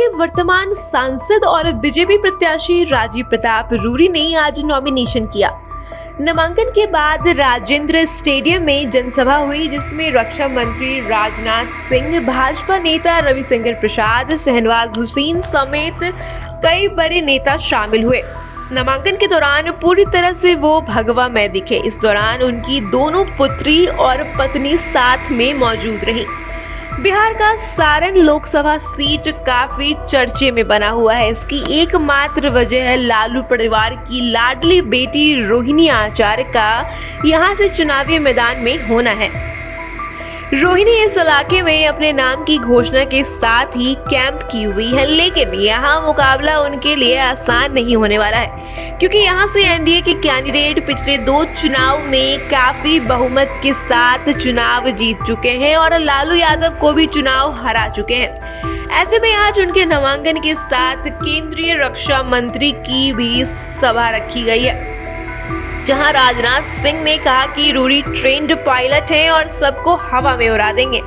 के वर्तमान सांसद और बीजेपी प्रत्याशी राजीव प्रताप रूडी ने आज नॉमिनेशन किया। नामांकन के बाद राजेंद्र स्टेडियम में जनसभा हुई, जिसमें रक्षा मंत्री राजनाथ सिंह, भाजपा नेता रविशंकर प्रसाद, शहनवाज हुसैन समेत कई बड़े नेता शामिल हुए। नामांकन के दौरान पूरी तरह से वो भगवा में दिखे। इस दौरान उनकी दोनों पुत्री और पत्नी साथ में मौजूद रहीं। बिहार का सारण लोकसभा सीट काफी चर्चे में बना हुआ है। इसकी एकमात्र वजह है लालू परिवार की लाडली बेटी रोहिणी आचार्य का यहां से चुनावी मैदान में होना है। रोहिणी इस इलाके में अपने नाम की घोषणा के साथ ही कैंप की हुई है, लेकिन यहाँ मुकाबला उनके लिए आसान नहीं होने वाला है, क्योंकि यहाँ से एनडीए के कैंडिडेट पिछले 2 चुनाव में काफी बहुमत के साथ चुनाव जीत चुके हैं और लालू यादव को भी चुनाव हरा चुके हैं। ऐसे में आज उनके नामांकन के साथ केंद्रीय रक्षा मंत्री की भी सभा रखी गई है, जहां राजनाथ सिंह ने कहा कि रूडी ट्रेंड पायलट हैं और सबको हवा में उड़ा देंगे।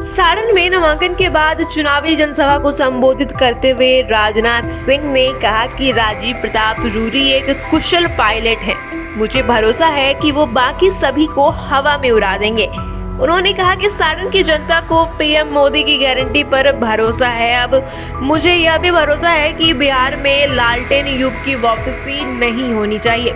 सारण में नामांकन के बाद चुनावी जनसभा को संबोधित करते हुए राजनाथ सिंह ने कहा कि राजीव प्रताप रूडी एक कुशल पायलट हैं। मुझे भरोसा है कि वो बाकी सभी को हवा में उड़ा देंगे। उन्होंने कहा कि सारण की जनता को पीएम मोदी की गारंटी पर भरोसा है। अब मुझे यह भी भरोसा है कि बिहार में लालटेन युग की वापसी नहीं होनी चाहिए।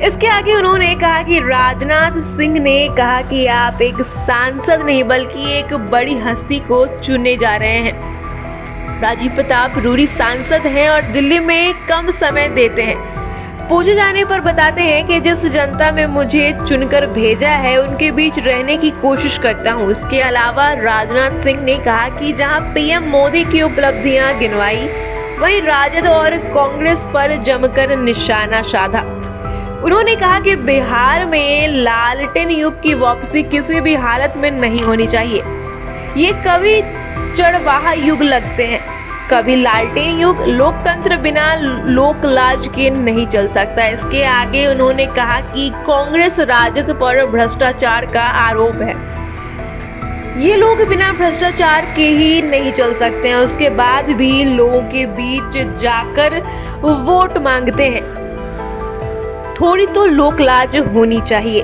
इसके आगे उन्होंने कहा कि राजनाथ सिंह ने कहा कि आप एक सांसद नहीं बल्कि एक बड़ी हस्ती को चुनने जा रहे हैं। राजीव प्रताप रूडी सांसद हैं और दिल्ली में कम समय देते हैं। पूछे जाने पर बताते हैं कि जिस जनता में मुझे चुनकर भेजा है उनके बीच रहने की कोशिश करता हूं। इसके अलावा राजनाथ सिंह ने कहा कि जहां पीएम मोदी की उपलब्धियां गिनवाई, वहीं राजद और कांग्रेस पर जमकर निशाना साधा। उन्होंने कहा कि बिहार में लालटेन युग की वापसी किसी भी हालत में नहीं होनी चाहिए। ये कभी चरवाहा युग लगते हैं, कभी लालटेन युग। लोकतंत्र बिना लोकलाज के नहीं चल सकता। इसके आगे उन्होंने कहा कि कांग्रेस राजद पर भ्रष्टाचार का आरोप है। ये लोग बिना भ्रष्टाचार के ही नहीं चल सकते हैं, उसके बाद भी लोगों के बीच जाकर वोट मांगते हैं। थोड़ी तो लोकलाज होनी चाहिए।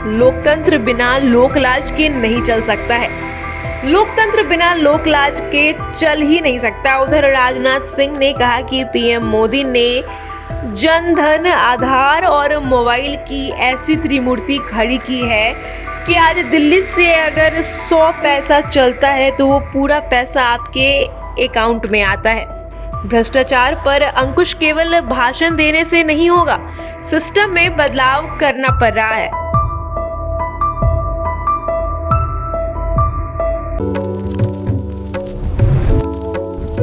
लोकतंत्र बिना लोकलाज के नहीं चल सकता है। लोकतंत्र बिना लोकलाज के चल ही नहीं सकता। उधर राजनाथ सिंह ने कहा कि पीएम मोदी ने जनधन, आधार और मोबाइल की ऐसी त्रिमूर्ति खड़ी की है कि आज दिल्ली से अगर 100 पैसा चलता है तो वो पूरा पैसा आपके अकाउंट में आता है। भ्रष्टाचार पर अंकुश केवल भाषण देने से नहीं होगा, सिस्टम में बदलाव करना पड़ रहा है।